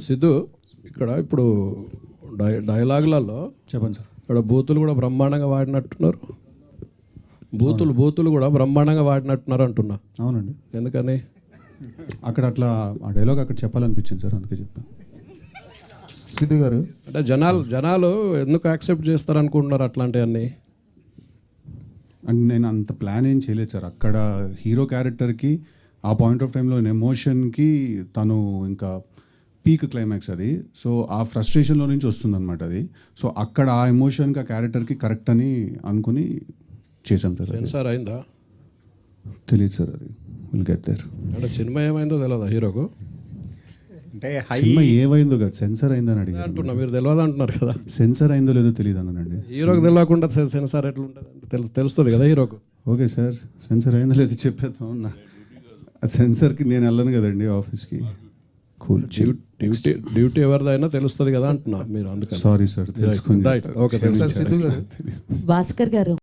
సిద్ధు ఇక్కడ ఇప్పుడు డైలాగులలో చెప్పండి సార్. ఇక్కడ బూతులు కూడా బ్రహ్మాండంగా వాడినట్టున్నారు. బూతులు కూడా బ్రహ్మాండంగా వాడినట్టున్నారు అంటున్నా. అవునండి, ఎందుకని అక్కడ అట్లా ఆ డైలాగ్ అక్కడ చెప్పాలనిపించింది సార్, అందుకే చెప్పాను. సిద్ధు గారు అంటే జనాలు ఎందుకు యాక్సెప్ట్ చేస్తారు అనుకుంటున్నారు అట్లాంటివన్నీ? అండ్ నేను అంత ప్లాన్ ఏం చేయలేదు సార్. అక్కడ హీరో క్యారెక్టర్కి ఆ పాయింట్ ఆఫ్ టైంలో ఎమోషన్కి తను ఇంకా పీక్ క్లైమాక్స్ అది. సో ఆ ఫ్రస్ట్రేషన్లో నుంచి వస్తుందన్నమాట అది. సో అక్కడ ఆ ఎమోషన్కి ఆ క్యారెక్టర్కి కరెక్ట్ అని అనుకుని చేసాం సార్. సెన్సార్ అయిందా తెలియదు సార్, అది విల్ గెట్ దేర్. అంటే సినిమా ఏమైందో తెలియదా హీరోకు? అంటే సినిమా ఏమైందో కదా, సెన్సార్ అయిందని అడిగారు. అంటున్నా, మీరు తెలియదు అంటున్నారు కదా. సెన్సార్ అయిందో లేదో తెలియదు అన్నానండి. హీరోకి తెలియకుండా సెన్సార్ ఎట్లుంటుంది? తెలుస్తుంది కదా హీరోకు. ఓకే సార్, సెన్సార్ అయిందో లేదో చెప్పేద్దాం. ఆ సెన్సార్కి నేను వెళ్ళను కదండి ఆఫీస్కి. కూల్, డ్యూటీ ఎవరిదైనా తెలుస్తుంది కదా అంటున్నా. మీరు అందుకని సారీ సార్, తెలుసుకోండి. రైట్, ఓకే, తెలుసు. సిద్ధు గారు భాస్కర్ గారు